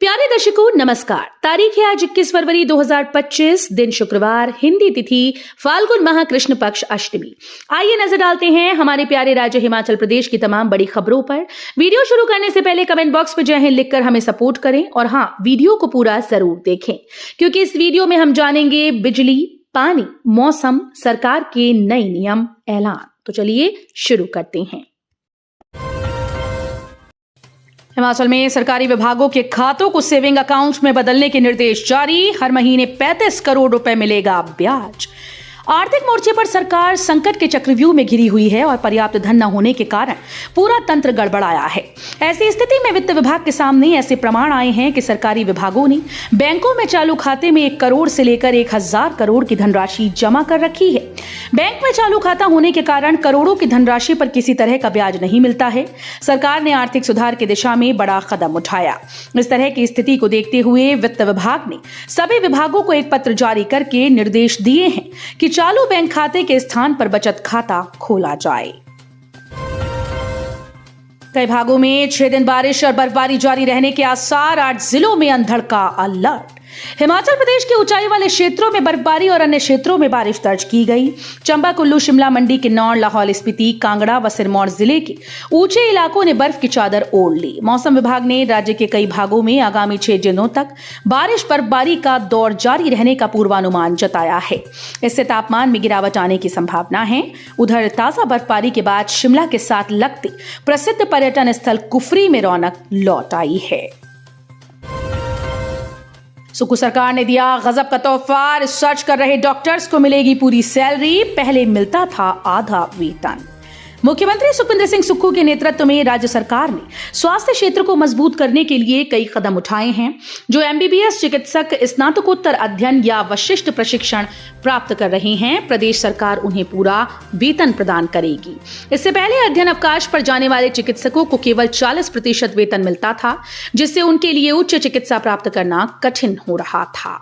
प्यारे दर्शकों नमस्कार। तारीख है आज 21 फरवरी 2025, दिन शुक्रवार, हिंदी तिथि फाल्गुन माह कृष्ण पक्ष अष्टमी। आइए नजर डालते हैं हमारे प्यारे राज्य हिमाचल प्रदेश की तमाम बड़ी खबरों पर। वीडियो शुरू करने से पहले कमेंट बॉक्स में जय हिंद लिखकर हमें सपोर्ट करें और हाँ, वीडियो को पूरा जरूर देखें क्योंकि इस वीडियो में हम जानेंगे बिजली, पानी, मौसम, सरकार के नए नियम, ऐलान। तो चलिए शुरू करते हैं। हिमाचल में सरकारी विभागों के खातों को सेविंग अकाउंट में बदलने के निर्देश जारी। हर महीने 35 करोड़ रुपए मिलेगा ब्याज। आर्थिक मोर्चे पर सरकार संकट के चक्रव्यूह में घिरी हुई है और पर्याप्त धन न होने के कारण पूरा तंत्र गड़बड़ाया है। ऐसी स्थिति में वित्त विभाग के सामने ऐसे प्रमाण आए हैं कि सरकारी विभागों ने बैंकों में चालू खाते में 1 करोड़ से लेकर 1000 करोड़ की धनराशि जमा कर रखी है। बैंक में चालू खाता होने के कारण करोड़ों की धनराशि पर किसी तरह का ब्याज नहीं मिलता है। सरकार ने आर्थिक सुधार की दिशा में बड़ा कदम उठाया। इस तरह की स्थिति को देखते हुए वित्त विभाग ने सभी विभागों को एक पत्र जारी करके निर्देश दिए हैं कि चालू बैंक खाते के स्थान पर बचत खाता खोला जाए। कई भागों में 6 दिन बारिश और बर्फबारी जारी रहने के आसार। 8 जिलों में अंधड़ का अलर्ट। हिमाचल प्रदेश के ऊंचाई वाले क्षेत्रों में बर्फबारी और अन्य क्षेत्रों में बारिश दर्ज की गई। चंबा, कुल्लू, शिमला, मंडी, किन्नौर, लाहौल स्पीति, कांगड़ा व सिरमौर जिले के ऊंचे इलाकों ने बर्फ की चादर ओढ़ ली। मौसम विभाग ने राज्य के कई भागों में आगामी 6 दिनों तक बारिश बर्फबारी का दौर जारी रहने का पूर्वानुमान जताया है। इससे तापमान में गिरावट आने की संभावना है। उधर ताजा बर्फबारी के बाद शिमला के साथ लगते प्रसिद्ध पर्यटन स्थल कुफरी में रौनक लौट आई है। सुक्खू सरकार ने दिया गजब का तोहफा। रिसर्च कर रहे डॉक्टर्स को मिलेगी पूरी सैलरी, पहले मिलता था आधा वेतन। मुख्यमंत्री सुखविंदर सिंह सुक्खू के नेतृत्व में राज्य सरकार ने स्वास्थ्य क्षेत्र को मजबूत करने के लिए कई कदम उठाए हैं। जो एमबीबीएस चिकित्सक स्नातकोत्तर अध्ययन या वशिष्ठ प्रशिक्षण प्राप्त कर रहे हैं, प्रदेश सरकार उन्हें पूरा वेतन प्रदान करेगी। इससे पहले अध्ययन अवकाश पर जाने वाले चिकित्सकों को केवल 40% वेतन मिलता था, जिससे उनके लिए उच्च चिकित्सा प्राप्त करना कठिन हो रहा था।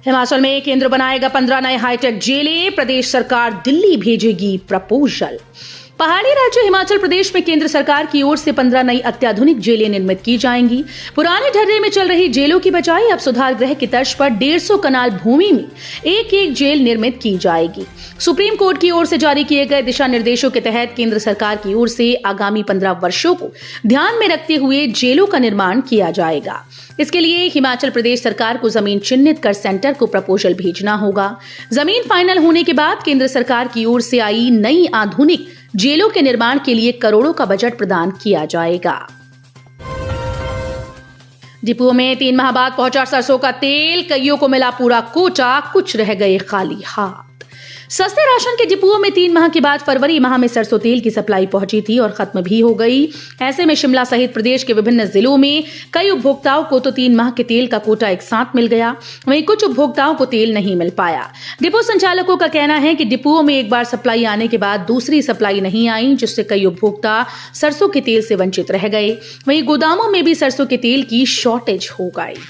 हिमाचल में केंद्र बनाएगा 15 नए हाईटेक जेलें। प्रदेश सरकार दिल्ली भेजेगी प्रपोजल। पहाड़ी राज्य हिमाचल प्रदेश में केंद्र सरकार की ओर से 15 नई अत्याधुनिक जेलें निर्मित की जाएंगी। पुराने ढर्रे में चल रही जेलों की बजाय अब सुधार गृह की तर्ज पर 150 कनाल भूमि में एक जेल निर्मित की जाएगी। सुप्रीम कोर्ट की ओर से जारी किए गए दिशा निर्देशों के तहत केंद्र सरकार की ओर से आगामी 15 वर्षों को ध्यान में रखते हुए जेलों का निर्माण किया जाएगा। इसके लिए हिमाचल प्रदेश सरकार को जमीन चिन्हित कर सेंटर को प्रपोजल भेजना होगा। जमीन फाइनल होने के बाद केंद्र सरकार की ओर से आई नई आधुनिक जेलों के निर्माण के लिए करोड़ों का बजट प्रदान किया जाएगा। डिपुओं में 3 माह बाद पहुंचा सरसों का तेल। कईयों को मिला पूरा कोटा, कुछ रह गए खाली हाथ। सस्ते राशन के डिपुओं में 3 माह के बाद फरवरी माह में सरसों तेल की सप्लाई पहुंची थी और खत्म भी हो गई। ऐसे में शिमला सहित प्रदेश के विभिन्न जिलों में कई उपभोक्ताओं को तो 3 माह के तेल का कोटा एक साथ मिल गया। वहीं कुछ उपभोक्ताओं को तेल नहीं मिल पाया। डिपो संचालकों का कहना है कि डिपुओं में एक बार सप्लाई आने के बाद दूसरी सप्लाई नहीं आई, जिससे कई उपभोक्ता सरसों के तेल से वंचित रह गए। वहीं गोदामों में भी सरसों के तेल की शॉर्टेज हो गई।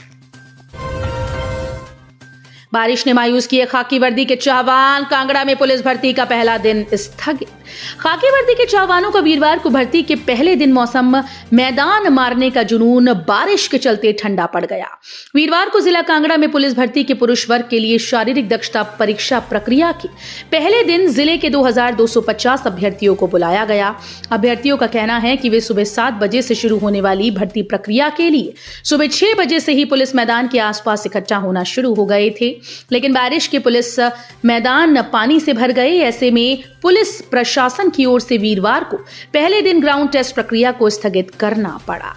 बारिश ने मायूस किए खाकी वर्दी के चाहवान। कांगड़ा में पुलिस भर्ती का पहला दिन स्थगित। खाकी वर्दी के चाहवानों का वीरवार को भर्ती के पहले दिन मौसम मैदान मारने का जुनून बारिश के चलते ठंडा पड़ गया। वीरवार को जिला कांगड़ा में पुलिस भर्ती के पुरुष वर्ग के लिए शारीरिक दक्षता परीक्षा प्रक्रिया के पहले दिन जिले के 2250 अभ्यर्थियों को बुलाया गया। अभ्यर्थियों का कहना है कि वे सुबह 7 बजे से शुरू होने वाली भर्ती प्रक्रिया के लिए सुबह 6 बजे से ही पुलिस मैदान के आसपास इकट्ठा होना शुरू हो गए थे, लेकिन बारिश के पुलिस मैदान पानी से भर गए। ऐसे में पुलिस प्रशासन की ओर से वीरवार को पहले दिन ग्राउंड टेस्ट प्रक्रिया को स्थगित करना पड़ा।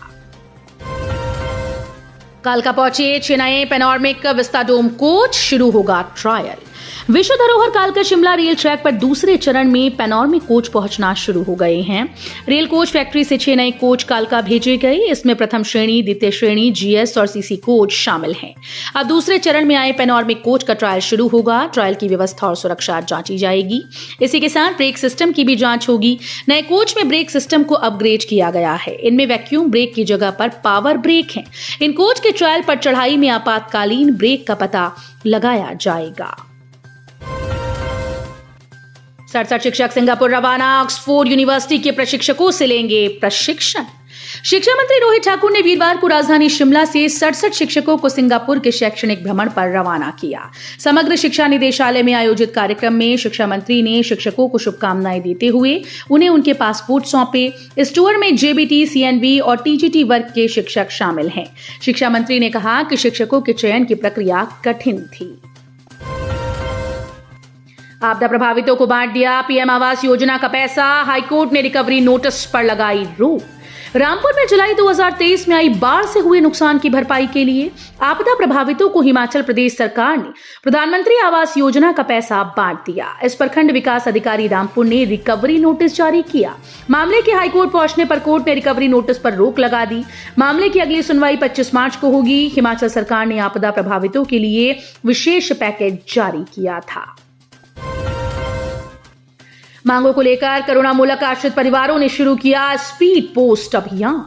कालका पहुंचे 6 नए पेनोरमिक विस्टाडोम कोच। शुरू होगा ट्रायल। विश्व धरोहर कालका शिमला रेल ट्रैक पर दूसरे चरण में पेनोरमिक कोच पहुंचना शुरू हो गए हैं। रेल कोच फैक्ट्री से 6 नए कोच कालका भेजे गए। इसमें प्रथम श्रेणी, द्वितीय श्रेणी, जीएस और सीसी कोच शामिल हैं। अब दूसरे चरण में आए पेनोरमिक कोच का ट्रायल शुरू होगा। ट्रायल की व्यवस्था और सुरक्षा जांची जाएगी। इसी के साथ ब्रेक सिस्टम की भी जांच होगी। नए कोच में ब्रेक सिस्टम को अपग्रेड किया गया है। इनमें वैक्यूम ब्रेक की जगह पर पावर ब्रेक है। इन कोच के ट्रायल पर चढ़ाई में आपातकालीन ब्रेक का पता लगाया जाएगा। 67 शिक्षक सिंगापुर रवाना। ऑक्सफोर्ड यूनिवर्सिटी के प्रशिक्षकों से लेंगे प्रशिक्षण। शिक्षा मंत्री रोहित ठाकुर ने वीरवार को राजधानी शिमला से 67 शिक्षकों को सिंगापुर के शैक्षणिक भ्रमण पर रवाना किया। समग्र शिक्षा निदेशालय में आयोजित कार्यक्रम में शिक्षा मंत्री ने शिक्षकों को शुभकामनाएं देते हुए उन्हें उनके पासपोर्ट सौंपे। इस टूर में जेबीटी, सीएनबी और टीजीटी वर्ग के शिक्षक शामिल हैं। शिक्षा मंत्री ने कहा कि शिक्षकों के चयन की प्रक्रिया कठिन थी। आपदा प्रभावितों को बांट दिया पीएम आवास योजना का पैसा, हाईकोर्ट ने रिकवरी नोटिस पर लगाई रोक। रामपुर में जुलाई 2023 में आई बाढ़ से हुए नुकसान की भरपाई के लिए आपदा प्रभावितों को हिमाचल प्रदेश सरकार ने प्रधानमंत्री आवास योजना का पैसा बांट दिया। इस पर खंड विकास अधिकारी रामपुर ने रिकवरी नोटिस जारी किया। मामले के हाईकोर्ट पहुंचने पर कोर्ट ने रिकवरी नोटिस पर रोक लगा दी। मामले की अगली सुनवाई 25 मार्च को होगी। हिमाचल सरकार ने आपदा प्रभावितों के लिए विशेष पैकेज जारी किया था। मांगों को लेकर करुणामूलक आश्रित परिवारों ने शुरू किया स्पीड पोस्ट अभियान।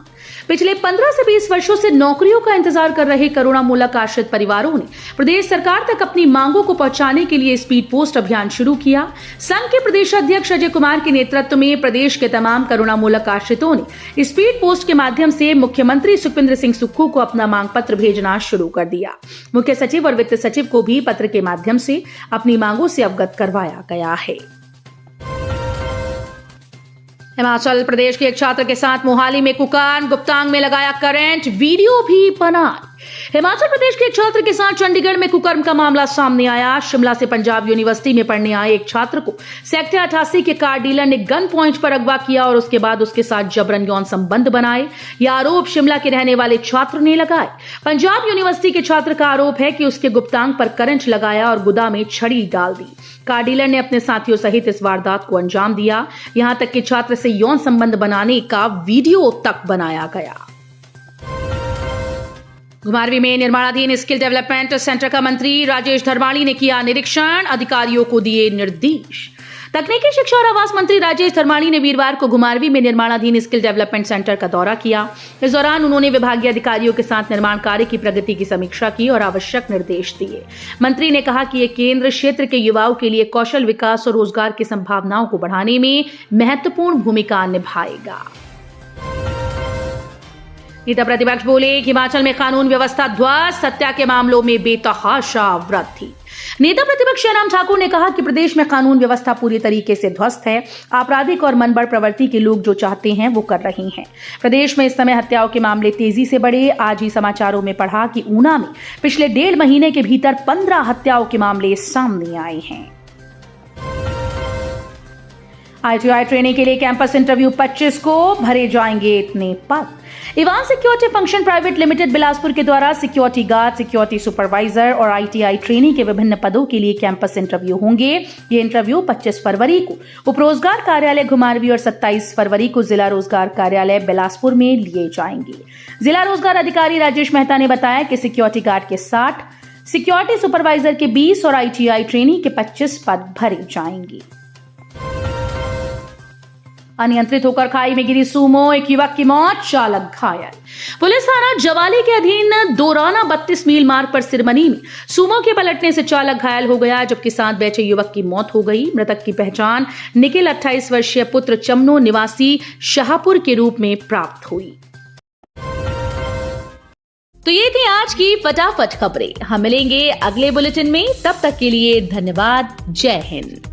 पिछले 15 से 20 वर्षों से नौकरियों का इंतजार कर रहे करुणामूलक आश्रित परिवारों ने प्रदेश सरकार तक अपनी मांगों को पहुंचाने के लिए स्पीड पोस्ट अभियान शुरू किया। संघ के प्रदेश अध्यक्ष अजय कुमार के नेतृत्व में प्रदेश के तमाम करुणामूलक आश्रितों ने स्पीड पोस्ट के माध्यम से मुख्यमंत्री सुखविंदर सिंह सुक्खू को अपना मांग पत्र भेजना शुरू कर दिया। मुख्य सचिव और वित्त सचिव को भी पत्र के माध्यम से अपनी मांगों से अवगत करवाया गया है। हिमाचल प्रदेश के एक छात्र के साथ मोहाली में कुकान, गुप्तांग में लगाया करंट, वीडियो भी बना। हिमाचल प्रदेश के एक छात्र के साथ चंडीगढ़ में कुकर्म का मामला सामने आया। शिमला से पंजाब यूनिवर्सिटी में पढ़ने आए एक छात्र को सेक्टर 88 के कार डीलर ने गन पॉइंट पर अगवा किया और उसके बाद उसके साथ जबरन यौन संबंध बनाए। यह आरोप शिमला के रहने वाले छात्र ने लगाए। पंजाब यूनिवर्सिटी के छात्र का आरोप है कि उसके गुप्तांग पर करंट लगाया और गुदा में छड़ी डाल दी। कार डीलर ने अपने साथियों सहित इस वारदात को अंजाम दिया। यहां तक कि छात्र से यौन संबंध बनाने का वीडियो तक बनाया गया। घुमारवीं में निर्माणाधीन स्किल डेवलपमेंट सेंटर का मंत्री राजेश धर्माणी ने किया निरीक्षण, अधिकारियों को दिए निर्देश। तकनीकी शिक्षा और आवास मंत्री राजेश धर्माणी ने वीरवार को घुमारवीं में निर्माणाधीन स्किल डेवलपमेंट सेंटर का दौरा किया। इस दौरान उन्होंने विभागीय अधिकारियों के साथ निर्माण कार्य की प्रगति की समीक्षा की और आवश्यक निर्देश दिए। मंत्री ने कहा कि यह केंद्र क्षेत्र के युवाओं के लिए कौशल विकास और रोजगार की संभावनाओं को बढ़ाने में महत्वपूर्ण भूमिका निभाएगा। नेता प्रतिपक्ष बोले, हिमाचल में कानून व्यवस्था ध्वस्त, हत्या के मामलों में बेतहाशा वृद्धि। नेता प्रतिपक्ष जयराम ठाकुर ने कहा कि प्रदेश में कानून व्यवस्था पूरी तरीके से ध्वस्त है। आपराधिक और मनगढ़ प्रवृत्ति के लोग जो चाहते हैं वो कर रहे हैं। प्रदेश में इस समय हत्याओं के मामले तेजी से बढ़े। आज ही समाचारों में पढ़ा कि ऊना में पिछले 1.5 महीने के भीतर 15 हत्याओं के मामले सामने आए हैं। ITI ट्रेनिंग के लिए कैंपस इंटरव्यू 25 को भरे जाएंगे इतने पद। Ivan security function private limited Bilaspur के द्वारा सिक्योरिटी गार्ड, सिक्योरिटी सुपरवाइजर और ITI ट्रेनिंग के विभिन्न पदों के लिए कैंपस इंटरव्यू होंगे। ये इंटरव्यू 25 फरवरी को उप रोजगार कार्यालय घुमारवीं और 27 फरवरी को जिला रोजगार कार्यालय बिलासपुर में लिए जाएंगे। जिला रोजगार अधिकारी राजेश मेहता ने बताया कि सिक्योरिटी गार्ड के 60, सिक्योरिटी सुपरवाइजर के 20 और ITI ट्रेनिंग के 25 पद भरे जाएंगे। अनियंत्रित होकर खाई में गिरी सूमो, एक युवक की मौत, चालक घायल। पुलिस थाना जवाली के अधीन दोराना 32 मील मार्ग पर सिरमनी में सूमो के पलटने से चालक घायल हो गया, जबकि साथ बैठे युवक की मौत हो गई। मृतक की पहचान निखिल 28 वर्षीय पुत्र चमनो निवासी शाहपुर के रूप में प्राप्त हुई। तो ये थी आज की फटाफट खबरें। हम मिलेंगे अगले बुलेटिन में, तब तक के लिए धन्यवाद। जय हिंद।